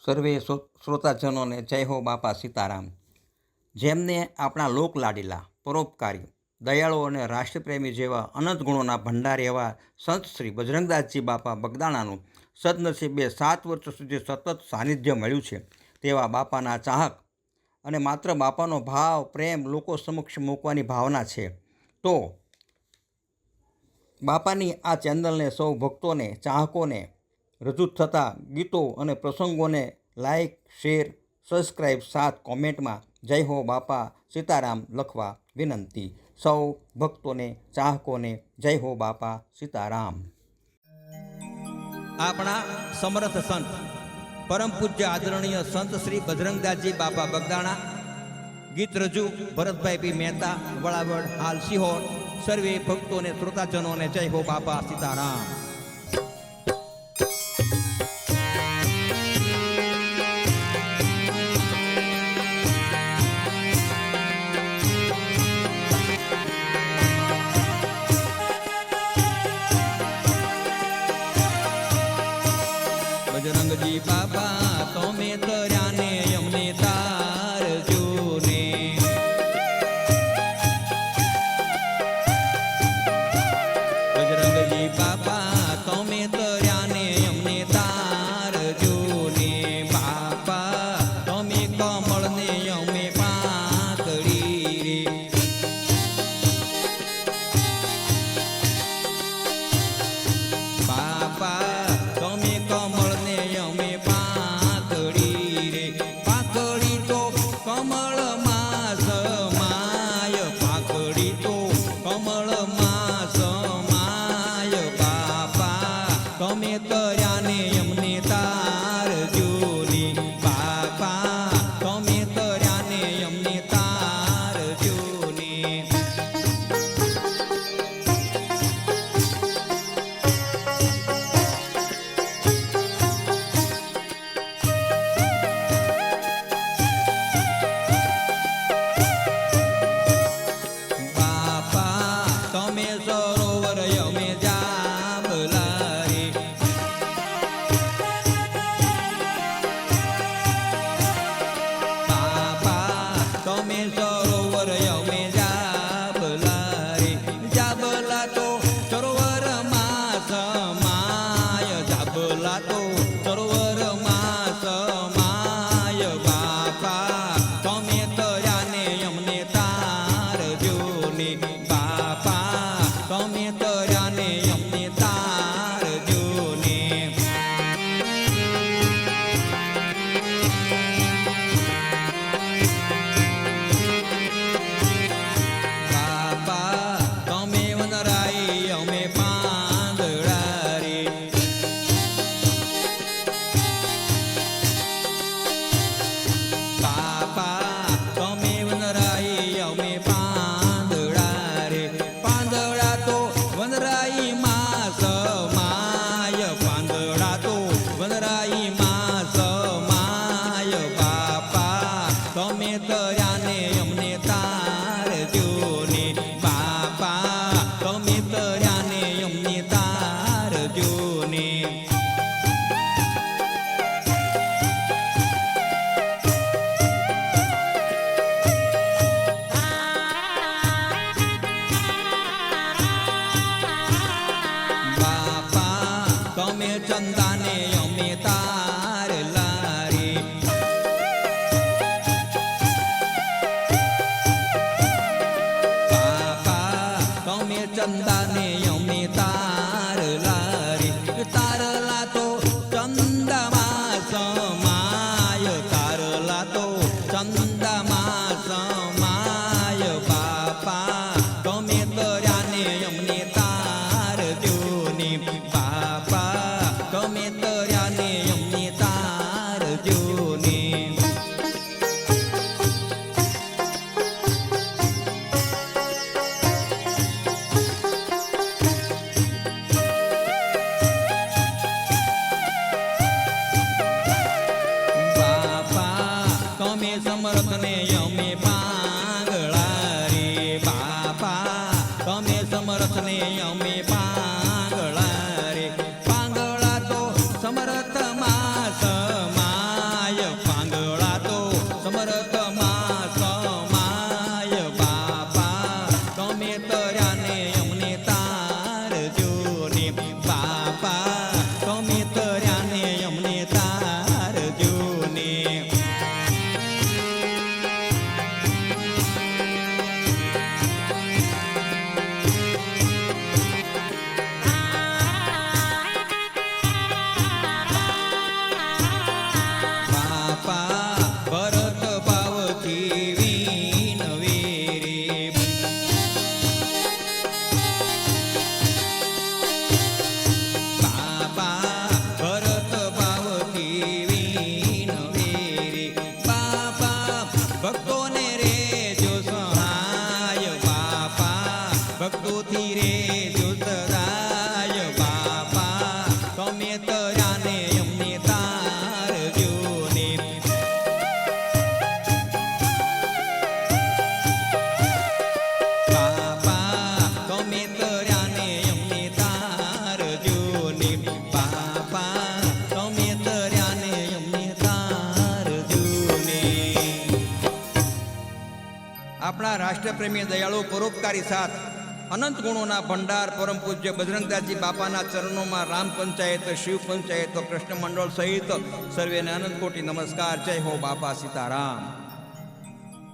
સર્વે શ્રોતાજનોને જય હો બાપા સીતારામ। જેમને આપણા લોકલાડીલા, પરોપકારી, દયાળુ અને રાષ્ટ્રપ્રેમી જેવા અનંત ગુણોના ભંડાર એવા સંત શ્રી બજરંગદાસજી બાપા બગદાણાનું સદનસીબે 7 વર્ષ સુધી સતત સાનિધ્ય મળ્યું છે તેવા બાપાના ચાહક અને માત્ર બાપાનો ભાવ પ્રેમ લોકો સમક્ષ મૂકવાની ભાવના છે તો બાપાની આ ચેનલને સૌ ભક્તોને, ચાહકોને રજૂ થતા ગીતો અને પ્રસંગોને લાઈક, શેર, સબસ્ક્રાઈબ સાથ કોમેન્ટમાં જય હો બાપા સીતારામ લખવા વિનંતી। સૌ ભક્તોને, ચાહકોને જય હો બાપા સીતારામ। આપણા સમર્થ સંત પરમ પૂજ્ય આદરણીય સંત શ્રી બજરંગદાસજી બાપા બગદાણા, ગીત રજૂ ભરતભાઈ પી મહેતા, વળાવડ, હાલ સિહોર। સર્વે ભક્તોને, શ્રોતાજનોને જય હો બાપા સીતારામ। બજરંગજી બાપા તમે તર્યાને અમને તારજો ને, બજરંગજી બાપા તમે તર્યાને અમને તારજો ને, બાપા તમે કમળને અમે પાંકડી રે, બાપા તમે કમળને અમે પાંકડી રે, પાંકડી તો કમળમાં સમાય, પાંકડી તો કમળમાં સમાય, બાપા તમે તર્યાને અમને તારજો ને, બાપા તમે તર્યાને અમને તારજો ને। તમે સરોવર અમે જાંબલા રે, બાપા તમે સરોવર અમે જાંબલા રે, જાંબલા તો સરોવરમાં સમાય, જાંબલા તો સરોવરમાં સમાય, બાપા તમે તર્યાને અમને તારજો ને, બાપા તમે તર્યાને અમને તારજો ને। બાપા તમે વનરાઈ અમે પાંદડા રે, બાપા તમે વનરાઈ અમે પાંદડા રે, પાંદડા તો વનરાઈ માં સમાય, પાંદડા તો વનરાઈ માં સમાય, બાપા તમે તર્યાને અમને તારજો ને, બાપા તમે તર્યાને અમને તારજો ને। બાપા તમે ચંદાને અમે તારલા રે, બાપા તમે ચંદાને અમે તારલા રે, તારલા તો ચંદામાં સમાય, તારલા તો ચંદામાં સમાય, બાપા તમે તર્યાને અમને તારજો ને, બાપા તમે તર્યાને અમને તારજો ને। બાપા તમે સમર્થને અમે પાંગળા રે, બાપા તમે સમર્થને અમે પાંગળા રે, પાંગળા તો સમર્થમાં સમાય, આપણા રાષ્ટ્રપ્રેમી દયાળુ પરોપકારી સાથ અનંત ગુણોના ભંડાર પરમ પૂજ્ય બજરંગદાસજી બાપાના ચરણોમાં રામ પંચાયત, શિવ પંચાયત, કૃષ્ણ મંડળ સહિત સર્વેને અનંત કોટી નમસ્કાર. જય હો બાપા સીતારામ.